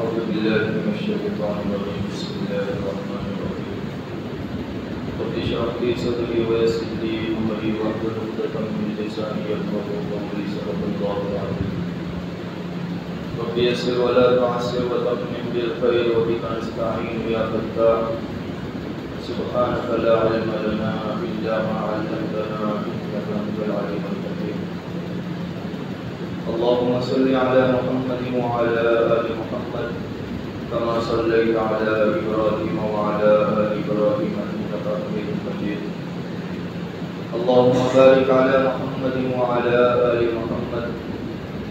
أعوذ بالله من الشيطان الرجيم بسم الله الرحمن الرحيم رب اشرح لي صدري ويسر لي أمري واحلل عقدة من لساني يفقهوا قولي صدق الله العظيم رب يسر ولا تعسر وتمم بالخير وبك نستعين يا فتاح سبحانك لا علم لنا إلا ما علمتنا إنك أنت العليم الحكيم اللهم صل على محمد وعلى آل محمد كما صليت على إبراهيم وعلى آل إبراهيم إنك حميد مجيد اللهم بارك على محمد وعلى آل محمد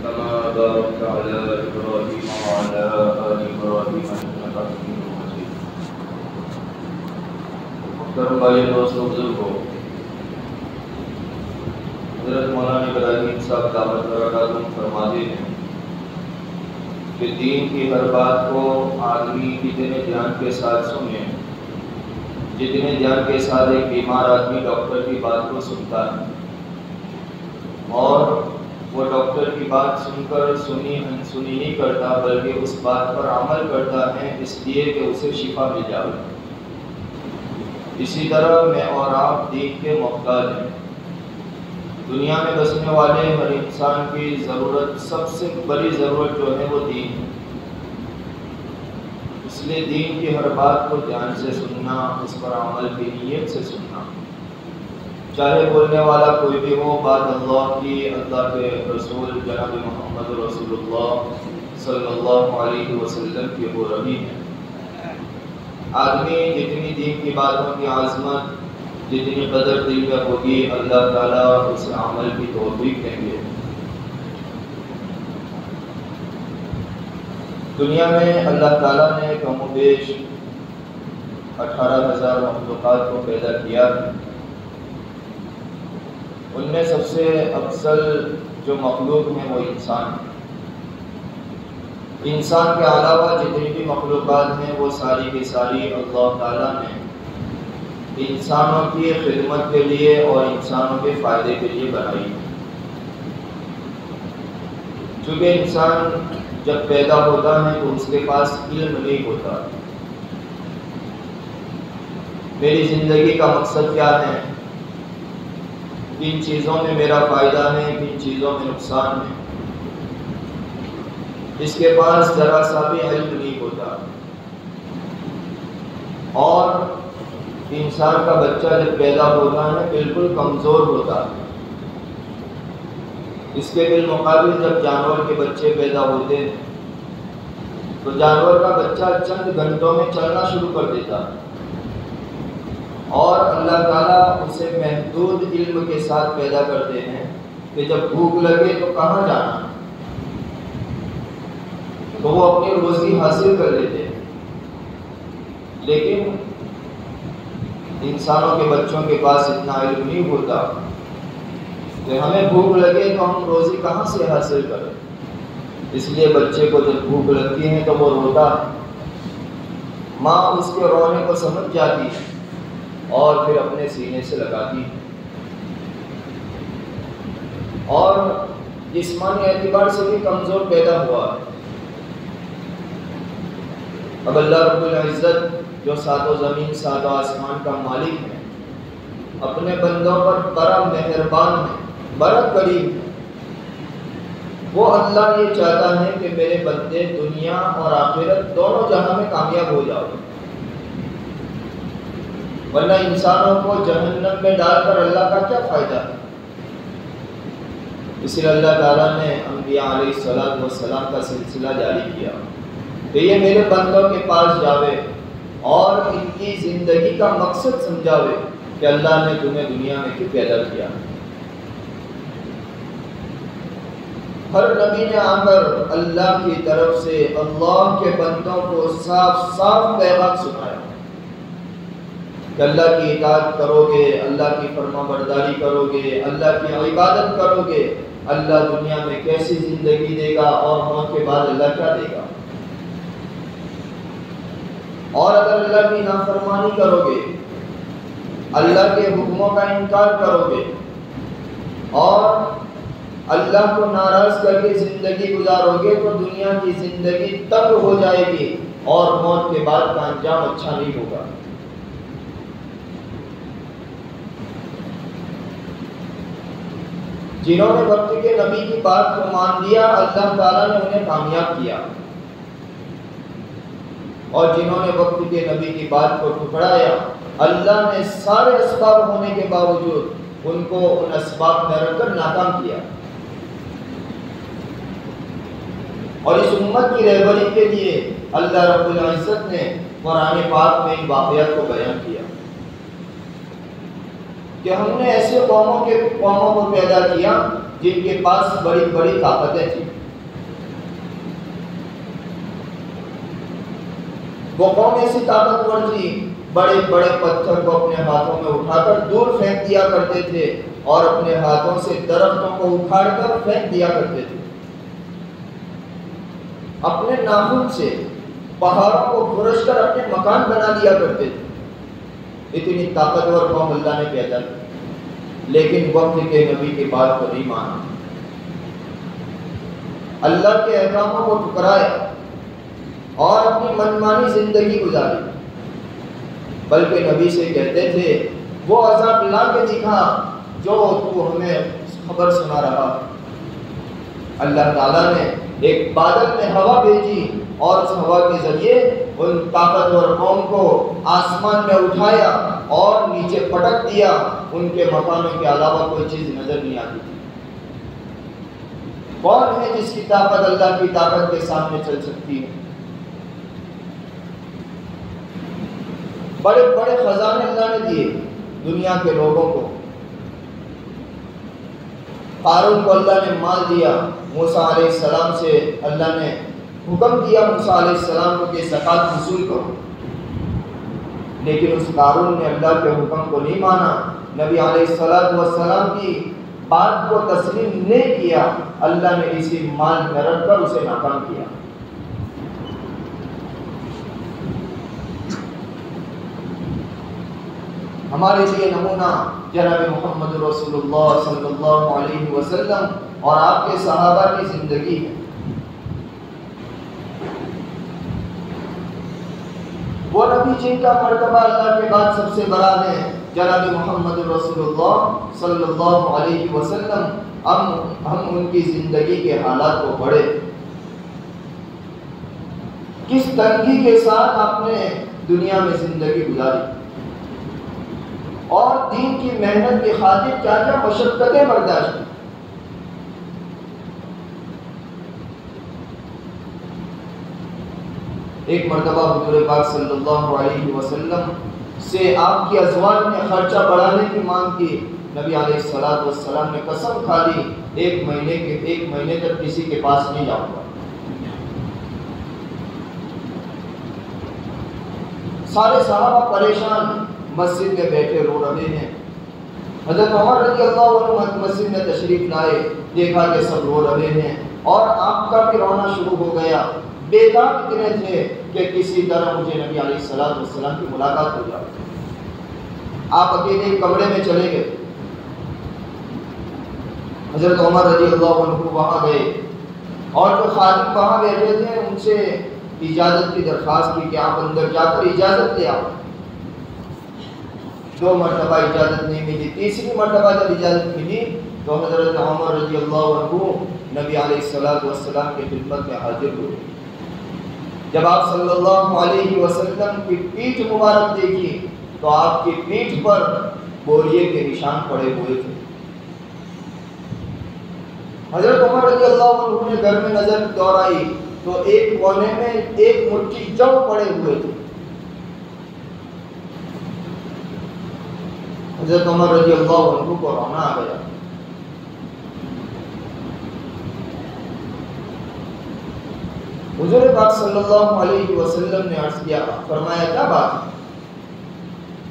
كما باركت على إبراهيم وعلى آل إبراهيم إنك حميد مجيد محترم بھائی دوستو بزرگوں، حضرت مولانا ابراہیم صاحب دعوت برکاتہ فرماتے ہیں کہ دین کی ہر بات کو آدمی جتنے دھیان کے ساتھ سنے، جتنے دھیان کے ساتھ ایک بیمار آدمی ڈاکٹر کی بات کو سنتا ہے اور وہ ڈاکٹر کی بات سن کر سنی نہیں کرتا بلکہ اس بات پر عمل کرتا ہے اس لیے کہ اسے شفا مل جائے، اسی طرح میں اور آپ دین کے محتاج ہیں۔ دنیا میں بسنے والے ہر انسان کی ضرورت، سب سے بڑی ضرورت جو ہے وہ دین ہے، اس لیے دین کی ہر بات کو دھیان سے سننا، اس پر عمل کی نیت سے سننا، چاہے بولنے والا کوئی بھی ہو، بات اللہ کی، اللہ کے رسول جناب محمد رسول اللہ صلی اللہ علیہ وسلم کی ہو رہی ہے۔ آدمی جتنی دین کی باتوں کی عظمت، جتنی قدر دل میں ہوگی، اللہ تعالیٰ اسے عمل کی توفیق دیں گے۔ دنیا میں اللہ تعالیٰ نے کم و بیش 18,000 مخلوقات کو پیدا کیا، ان میں سب سے افضل جو مخلوق ہیں وہ انسان ہے۔ انسان کے علاوہ جتنی بھی مخلوقات ہیں وہ ساری کی ساری اللہ تعالیٰ نے انسانوں کی خدمت کے لیے اور انسانوں کے فائدے کے لیے بنائی ہے۔ چونکہ انسان جب پیدا ہوتا ہے تو اس کے پاس علم نہیں ہوتا، میری زندگی کا مقصد کیا ہے، کن چیزوں میں میرا فائدہ ہے، کن چیزوں میں نقصان ہے، اس کے پاس ذرا سا بھی علم نہیں ہوتا۔ اور انسان کا بچہ جب پیدا ہوتا ہے بالکل کمزور ہوتا ہے، اس کے بالمقابل جب جانور کے بچے پیدا ہوتے ہیں تو جانور کا بچہ چند گھنٹوں میں چلنا شروع کر دیتا ہے، اور اللہ تعالیٰ اسے محدود علم کے ساتھ پیدا کرتے ہیں کہ جب بھوک لگے تو کہاں جانا، تو وہ اپنی روزی حاصل کر لیتے ہیں۔ لیکن انسانوں کے بچوں کے پاس اتنا علم نہیں ہوتا کہ ہمیں بھوک لگے تو ہم روزی کہاں سے حاصل کریں، اس لیے بچے کو جب بھوک لگتی ہے تو وہ روتا ہے، ماں اس کے رونے کو سمجھ جاتی ہے اور پھر اپنے سینے سے لگاتی ہے، اور جسمانی اعتبار سے بھی کمزور پیدا ہوا ہے۔ اب اللہ رب العزت جو سات و زمین سات و آسمان کا مالک ہے، اپنے بندوں پر بڑا مہربان ہے، بڑا کریم ہے۔ وہ اللہ یہ چاہتا ہے کہ میرے بندے دنیا اور آخرت دونوں جہاں میں کامیاب ہو جاؤ، ورنہ انسانوں کو جہنم میں ڈال کر اللہ کا کیا فائدہ ہے۔ اس لیے اللہ تعالیٰ نے انبیاء علیہ السلام کا سلسلہ جاری کیا کہ یہ میرے بندوں کے پاس جاوے اور ان کی زندگی کا مقصد سمجھاوے کہ اللہ نے تمہیں دنیا میں کیوں پیدا کیا۔ ہر نبی نے آ کر اللہ کی طرف سے اللہ کے بندوں کو صاف صاف پیغام سنایا کہ اللہ کی اطاعت کرو گے، اللہ کی فرما برداری کرو گے، اللہ کی عبادت کرو گے، اللہ دنیا میں کیسی زندگی دے گا اور موت کے بعد اللہ کیا دے گا، اور اگر اللہ کی نافرمانی کرو گے، اللہ کے حکموں کا انکار کرو گے اور اللہ کو ناراض کر کے زندگی گزارو گے تو دنیا کی زندگی تنگ ہو جائے گی اور موت کے بعد کا انجام اچھا نہیں ہوگا۔ جنہوں نے وقت کے نبی کی بات کو مان لیا اللہ تعالیٰ نے انہیں کامیاب کیا، اور جنہوں نے وقت کے نبی کی بات کو ٹھکرایا اللہ نے سارے اسباب ہونے کے باوجود ان کو ان اسباب میں رکھ کر ناکام کیا۔ اور اس امت کی رہبری کے لیے اللہ رب العزت نے قرآن پاک میں ان واقعات کو بیان کیا کہ ہم نے ایسے قوموں کو پیدا کیا جن کے پاس بڑی بڑی طاقتیں تھیں۔ وہ قوم ایسی طاقتور تھی، بڑے بڑے پتھر کو اپنے ہاتھوں میں اٹھا کر دور پھینک دیا کرتے تھے اور اپنے ہاتھوں سے درختوں کو اکھاڑ کر پھینک دیا کرتے تھے، اپنے ناخن سے پہاڑوں کو کھرش کر اپنے مکان بنا لیا کرتے تھے۔ اتنی طاقتور قوم اللہ نے پیدا کی، لیکن وقت کے نبی کی بات کو نہیں مانا، اللہ کے احکاموں کو ٹھکرایا اور اپنی منمانی زندگی گزاری، بلکہ نبی سے کہتے تھے وہ عذاب لا کے دکھا جو تو ہمیں خبر سنا رہا۔ اللہ تعالیٰ نے ایک بادل میں ہوا بھیجی اور اس ہوا کے ذریعے ان طاقتور قوم کو آسمان میں اٹھایا اور نیچے پٹک دیا، ان کے مکانوں کے علاوہ کوئی چیز نظر نہیں آتی تھی۔ کون ہے جس کی طاقت اللہ کی طاقت کے سامنے چل سکتی ہے؟ بڑے بڑے خزانے اللہ نے دیے دنیا کے لوگوں کو۔ قارون کو اللہ نے مال دیا، موسیٰ علیہ السلام سے اللہ نے حکم دیا موسیٰ علیہ السلام کو کہ زکوٰۃ وصول کرو، لیکن اس قارون نے اللہ کے حکم کو نہیں مانا، نبی علیہ السلام کی بات کو تسلیم نہیں کیا، اللہ نے اسی مال میں رکھ کر اسے ناکام کیا۔ ہمارے لیے نمونہ جناب محمد رسول اللہ صلی اللہ علیہ وسلم اور آپ کے صحابہ کی زندگی ہے۔ وہ نبی جن کا مرتبہ اللہ کے بعد سب سے بڑا ہے جناب محمد رسول اللہ صلی اللہ علیہ وسلم، ہم ان کی زندگی کے حالات کو پڑھے، کس تنگی کے ساتھ آپ نے دنیا میں زندگی گزاری اور دین کی محنت کی خاطر کیا کیا مشقتیں برداشت کی۔ ایک مرتبہ حضور پاک صلی اللہ علیہ وسلم سے آپ کی ازواج نے خرچہ بڑھانے کی مانگ کی، نبی علیہ السلام نے قسم کھا لی ایک مہینے تک کسی کے پاس نہیں جاؤں گا۔ سارے صحابہ پریشان مسجد میں بیٹھے رو رہے ہیں۔ حضرت عمر رضی اللہ عنہ مسجد میں تشریف لائے، دیکھا کہ سب رو رہے ہیں اور آپ کا بھی رونا شروع ہو گیا۔ بیدار اتنے تھے کہ کسی طرح مجھے نبی علیہ السلام کی ملاقات ہو جائے۔ آپ اکیلے کمرے میں چلے گئے، حضرت عمر رضی اللہ عنہ وہاں گئے اور جو خادم وہاں بیٹھے تھے ان سے اجازت کی درخواست کی کہ آپ اندر جا کر اجازت لے آؤ۔ 2 مرتبہ اجازت نہیں ملی، تیسری مرتبہ جب اجازت ملی تو حضرت عمر رضی اللہ عنہ نبی علیہ السلام کی خدمت میں حاضر ہوئے۔ جب آپ صلی اللہ علیہ وسلم کی پیٹھ مبارک دیکھی تو آپ کی پیٹھ پر بوریے کے نشان پڑے ہوئے تھے۔ حضرت عمر رضی اللہ عنہ نے گھر میں نظر دوڑائی تو ایک کونے میں ایک مٹھی جو پڑے ہوئے تھے۔ حضرت عمر رضی اللہ عنہ کو رونا آ گیا۔ حضور پاک صلی اللہ علیہ وسلم نے عرض کیا، فرمایا کیا بات ہے؟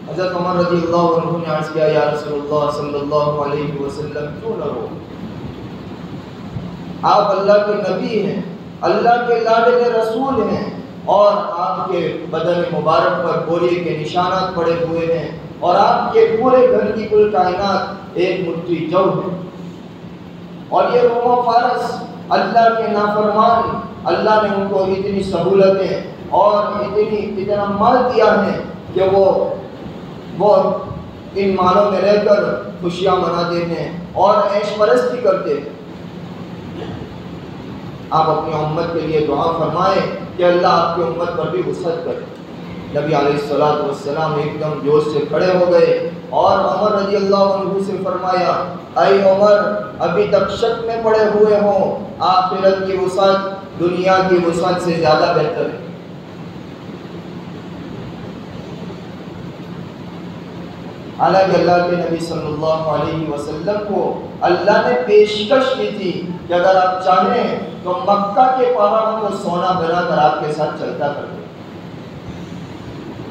حضرت عمر رضی اللہ عنہ نے عرض کیا، یا رسول اللہ صلی اللہ علیہ وسلم کیوں نہ رو؟ آپ اللہ کے نبی ہیں، اللہ کے لاڈلے رسول ہیں اور آپ کے بدن مبارک پر بوریے کے نشانات پڑے ہوئے ہیں اور آپ کے پورے گھر کی کل کائنات ایک مٹھی جو ہے۔ اور یہ روم و فارس اللہ کے نافرمان، اللہ نے ان کو اتنی سہولتیں اور اتنا مال دیا ہے کہ وہ ان مالوں میں رہ کر خوشیاں مناتے ہیں اور عیش پرستی کرتے ہیں۔ آپ اپنی امت کے لیے دعا فرمائیں کہ اللہ آپ کی امت پر بھی وسعت کرے۔ نبی علیہ السلام ایک دم جوش سے کھڑے ہو گئے اور عمر رضی اللہ عنہ سے فرمایا، اے عمر، ابھی تک شک میں پڑے ہوئے ہوں، آخرت کی وسعت دنیا کی وسعت سے زیادہ بہتر ہے۔ حالانکہ اللہ کے نبی صلی اللہ علیہ وسلم کو اللہ نے پیشکش کی تھی کہ اگر آپ چاہیں تو مکہ کے پہاڑوں کو سونا بنا کر آپ کے ساتھ چلتا کر دیں،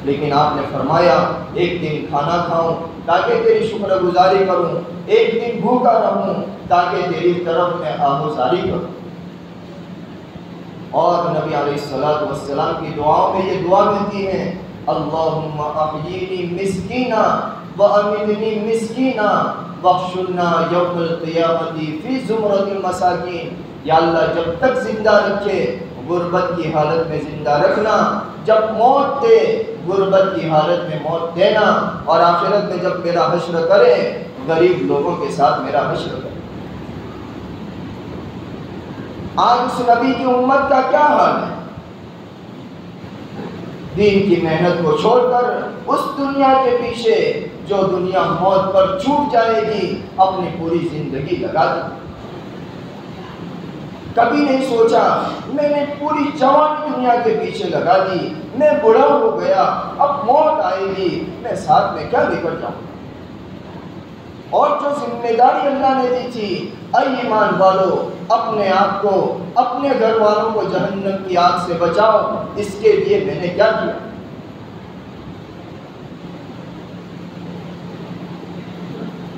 لیکن آپ نے فرمایا ایک دن کھانا کھاؤں تاکہ تیری شکر گزاری کروں، ایک دن بھوکا رہوں تاکہ تیری طرف میں آموزاری کروں۔ اور نبی علیہ السلام کی دعاؤں میں یہ دعا ملتی ہے، اللہم احیینی مسکینا وامتنی مسکینا واحشرنا یوم القیامت فی زمرۃ المساکین۔ یا اللہ جب تک زندہ رکھے غربت کی حالت میں زندہ رکھنا، جب موت دے غربت کی حالت میں موت دینا، اور آخرت میں جب میرا حشر کرے غریب لوگوں کے ساتھ میرا حشر کرے۔ آج اس نبی کی امت کا کیا حال ہے؟ دین کی محنت کو چھوڑ کر اس دنیا کے پیچھے جو دنیا موت پر چھوٹ جائے گی اپنی پوری زندگی لگا دی۔ کبھی نہیں سوچا میں نے پوری جوانی دنیا کے پیچھے لگا دی، میں بوڑھا ہو گیا، اب موت آئے گی، میں ساتھ میں کیا لے کر جاؤں؟ اور جو ذمہ داری اللہ نے دی تھی، اے ایمان والو اپنے آپ کو، اپنے گھر والوں کو جہنم کی آگ سے بچاؤ، اس کے لیے میں نے کیا کیا؟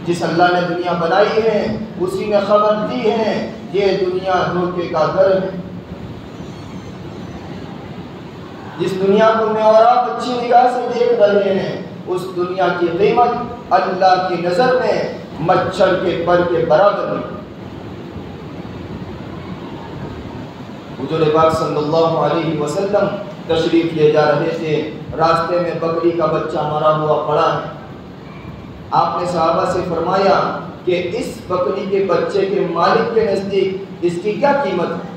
جس اللہ نے دنیا بنائی ہے اسی نے خبر دی ہے یہ دنیا دھوکے کا گھر ہے۔ جس دنیا کو میں اور آپ اچھی نگاہ سے دیکھ رہے ہیں اس دنیا کی قیمت اللہ کی نظر میں مچھر کے پر کے برابر نہیں۔ حضور پاک صلی اللہ علیہ وسلم تشریف لے جا رہے تھے، راستے میں بکری کا بچہ مرا ہوا پڑا ہے۔ آپ نے صحابہ سے فرمایا کہ اس بکری کے بچے کے مالک کے نزدیک اس کی کیا قیمت ہے؟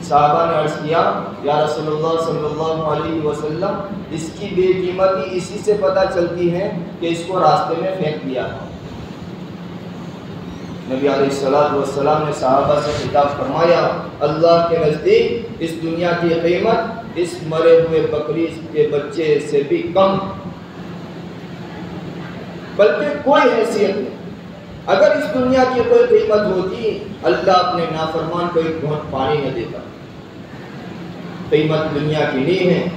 صحابہ نے عرض کیا، یا رسول اللہ صلی اللہ علیہ وسلم، اس کی بے قیمتی اسی سے پتہ چلتی ہے کہ اس کو راستے میں پھینک دیا۔ نبی علیہ السلام نے صحابہ سے خطاب فرمایا، اللہ کے نزدیک اس دنیا کی قیمت اس مرے ہوئے بکری کے بچے سے بھی کم، بلکہ کوئی حیثیت نہیں۔ اگر اس دنیا کی کوئی قیمت ہوتی اللہ اپنے نافرمان کو ایک گھونٹ پانی نہ دیتا۔ قیمت دنیا کی نہیں ہے۔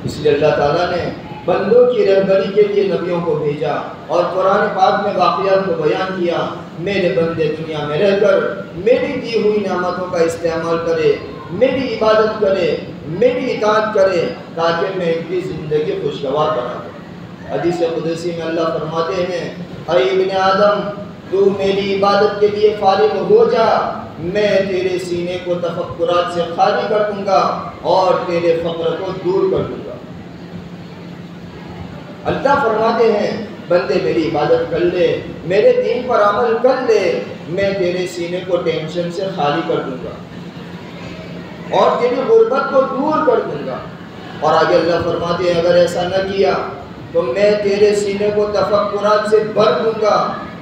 اس لیے اللہ تعالیٰ نے بندوں کی رہبری کے لیے نبیوں کو بھیجا اور قرآن پاک میں واقعات کو بیان کیا، میرے بندے دنیا میں رہ کر میری دی ہوئی نعمتوں کا استعمال کرے، میری عبادت کرے، میری اطاعت کرے تاکہ میں ان کی زندگی خوشگوار بنا دوں۔ حدیث قدسی میں اللہ فرماتے ہیں، اے ابن آدم تو میری عبادت کے لیے فارغ ہو جا، میں تیرے سینے کو تفکرات سے خالی کر دوں گا اور تیرے فقر کو دور کر دوں گا۔ اللہ فرماتے ہیں بندے میری عبادت کر لے، میرے دین پر عمل کر لے، میں تیرے سینے کو ٹینشن سے خالی کر دوں گا اور تیری غربت کو دور کر دوں گا۔ اور آگے اللہ فرماتے ہیں اگر ایسا نہ کیا تو میں تیرے سینے کو تفکرات سے بھر دوں گا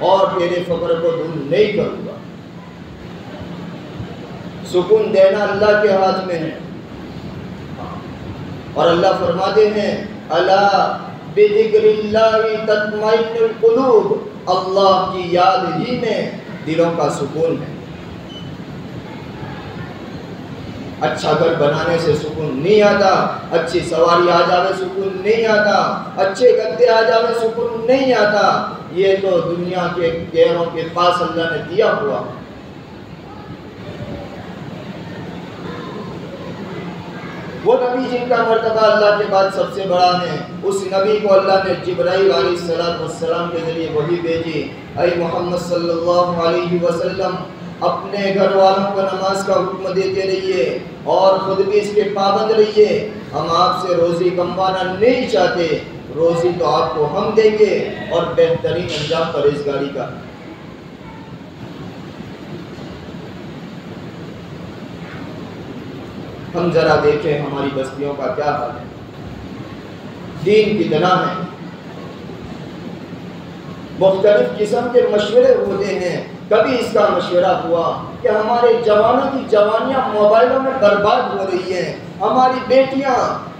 اور تیرے فقر کو دور نہیں کروں گا۔ سکون دینا اللہ کے ہاتھ میں ہے۔ اور اللہ فرماتے ہیں الا بذکر اللہ تطمئن القلوب، اللہ کی یاد ہی میں دلوں کا سکون ہے۔ اچھا گھر بنانے سے سکون نہیں آتا، اچھی سواری آ جاوے سکون نہیں آتا، اچھے گدے آ جاوے سکون نہیں آتا، یہ تو دنیا کے غیروں کے پاس اللہ نے دیا ہوا۔ وہ نبی جن کا مرتبہ اللہ کے بعد سب سے بڑا ہے، اس نبی کو اللہ نے جبرائیل علیہ السلام کے ذریعے وحی بھیجی، اے محمد صلی اللہ علیہ وسلم اپنے گھر والوں کو نماز کا حکم دیتے رہیے اور خود بھی اس کے پابند رہیے۔ ہم آپ سے روزی کموانا نہیں چاہتے، روزی تو آپ کو ہم دیں گے اور بہترین انجام پرہیزگاری کا۔ ہم ذرا دیکھیں ہماری بستیوں کا کیا حال ہے، دین کتنا ہے، مختلف قسم کے مشورے ہوتے ہیں۔ کبھی اس کا مشورہ ہوا کہ ہمارے جوانوں کی جوانیاں موبائلوں میں برباد ہو رہی ہیں، ہماری بیٹیاں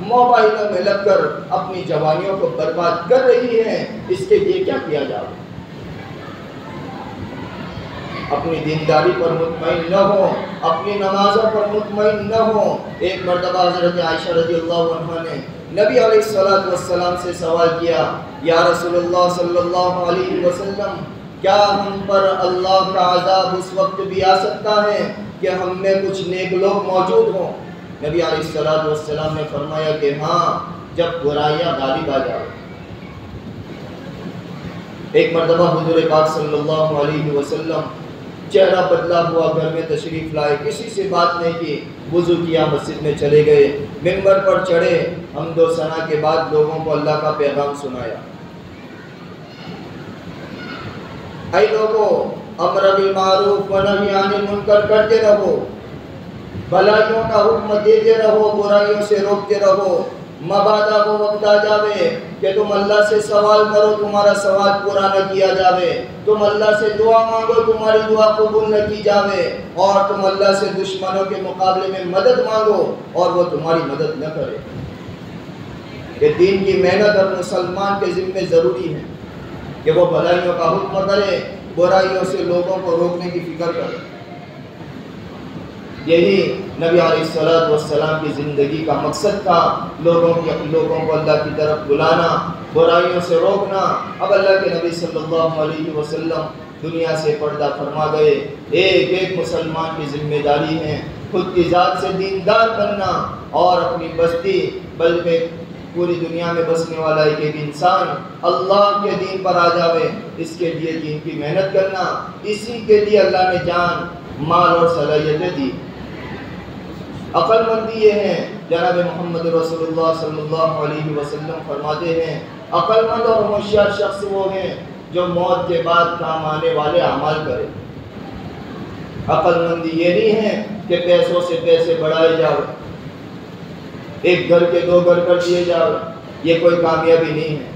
موبائلوں میں لگ کر اپنی جوانیوں کو برباد کر رہی ہیں، اس کے لیے کیا کیا جائے؟ اپنی دینداری پر مطمئن نہ ہو، اپنی نمازوں پر مطمئن نہ ہو۔ ایک مرتبہ حضرت عائشہ رضی اللہ عنہا نے نبی علیہ السلام سے سوال کیا، یا رسول اللہ صلی اللہ علیہ وسلم کیا ہم پر اللہ کا عذاب اس وقت بھی آ سکتا ہے کہ ہم میں کچھ نیک لوگ موجود ہوں؟ نبی علیہ السلام نے فرمایا کہ ہاں، جب برائیاں غالب آ جائیں۔ ایک مرتبہ حضور پاک صلی اللہ علیہ وسلم چہرہ بدلا ہوا گھر میں تشریف لائے، کسی سے بات نہیں کی، وضو کیا، مسجد میں چلے گئے، منبر پر چڑھے، حمد و ثنا کے بعد لوگوں کو اللہ کا پیغام سنایا۔ اے لوگو، امر بالمعروف و نہی عن المنکر کرتے رہو، بھلائیوں کا حکم دیتے رہو، برائیوں سے روکتے رہو، مبادا وہ وقت آ جاوے کہ تم اللہ سے سوال کرو، تمہارا سوال پورا نہ کیا جاوے، تم اللہ سے دعا مانگو، تمہاری دعا قبول نہ کی جاوے، اور تم اللہ سے دشمنوں کے مقابلے میں مدد مانگو اور وہ تمہاری مدد نہ کرے۔ کہ دین کی محنت اور مسلمان کے ذمہ ضروری ہے کہ وہ بھلائیوں کا حکم کرے، برائیوں سے لوگوں کو روکنے کی فکر کرے۔ یہی نبی علیہ السلام کی زندگی کا مقصد تھا، لوگوں کو اللہ کی طرف بلانا، برائیوں سے روکنا۔ اب اللہ کے نبی صلی اللہ علیہ وسلم دنیا سے پردہ فرما گئے۔ ایک ایک مسلمان کی ذمہ داری ہے خود کی ذات سے دیندار بننا اور اپنی بستی بلکہ پوری دنیا میں بسنے والا ایک ایک انسان اللہ کے دین پر آ جاوے، اس کے لیے دین کی محنت کرنا۔ اسی کے لیے اللہ نے جان، مال اور صلاحیتیں دی۔ عقل مندی یہ ہے، جناب محمد رسول اللہ صلی اللہ علیہ وسلم فرماتے ہیں، عقل مند اور ہوشیار شخص وہ ہیں جو موت کے بعد کام آنے والے اعمال کرے۔ عقل مندی یہ نہیں ہے کہ پیسوں سے پیسے بڑھائے جاؤ، ایک گھر کے دو گھر کر دیے جاؤ، یہ کوئی کامیابی نہیں ہے۔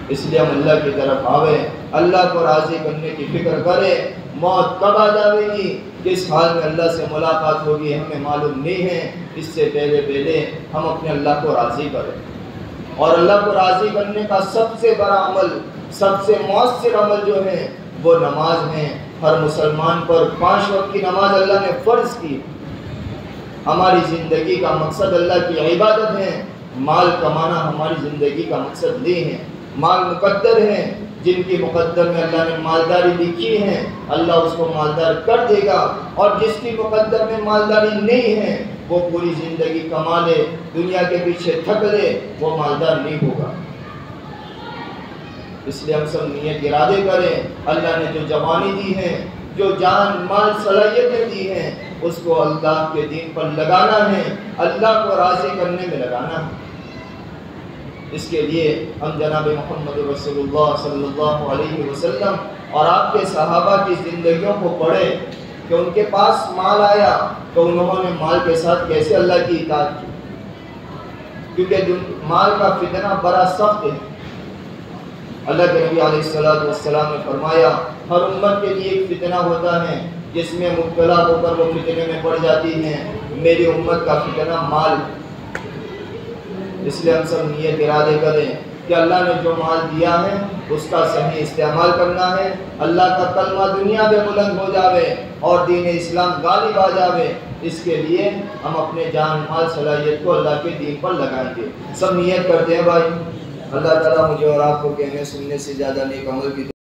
اس لیے ہم اللہ کی طرف آوے، اللہ کو راضی کرنے کی فکر کرے۔ موت کب آ جائے گی، کس حال میں اللہ سے ملاقات ہوگی ہمیں معلوم نہیں ہے، اس سے پہلے ہم اپنے اللہ کو راضی کریں۔ اور اللہ کو راضی کرنے کا سب سے بڑا عمل، سب سے مؤثر عمل جو ہے وہ نماز ہے۔ ہر مسلمان پر 5 وقت کی نماز اللہ نے فرض کی۔ ہماری زندگی کا مقصد اللہ کی عبادت ہے، مال کمانا ہماری زندگی کا مقصد نہیں ہے۔ مال مقدر ہے، جن کی مقدر میں اللہ نے مالداری لکھی ہے اللہ اس کو مالدار کر دے گا، اور جس کی مقدر میں مالداری نہیں ہے وہ پوری زندگی کما لے، دنیا کے پیچھے تھک لے، وہ مالدار نہیں ہوگا۔ اس لیے ہم سب نیت ارادے کریں، اللہ نے جو جوانی دی ہے، جو جان مال صلاحیتیں دی ہیں، اس کو اللہ کے دین پر لگانا ہے، اللہ کو راضی کرنے میں لگانا ہے۔ اس کے لیے ہم جناب محمد رسول اللہ صلی اللہ علیہ وسلم اور آپ کے صحابہ کی زندگیوں کو پڑھیں کہ ان کے پاس مال آیا تو انہوں نے مال کے ساتھ کیسے اللہ کی اطاعت کی، کیونکہ مال کا فتنہ بڑا سخت ہے۔ اللہ کے نبی علیہ السلام نے فرمایا، ہر امت کے لیے ایک فتنہ ہوتا ہے جس میں مبتلا ہو کر وہ فتنے میں پڑ جاتی ہیں، میری امت کا فتنہ مال۔ اس لیے ہم سب نیت ارادے کریں کہ اللہ نے جو مال دیا ہے اس کا صحیح استعمال کرنا ہے، اللہ کا کلمہ دنیا میں بلند ہو جاوے اور دین اسلام غالب آ جاوے۔ اس کے لیے ہم اپنے جان مال صلاحیت کو اللہ کے دین پر لگائیں گے۔ سب نیت کرتے ہیں بھائی، اللہ تعالیٰ مجھے اور آپ کو کہنے سننے سے زیادہ نیک عمل کی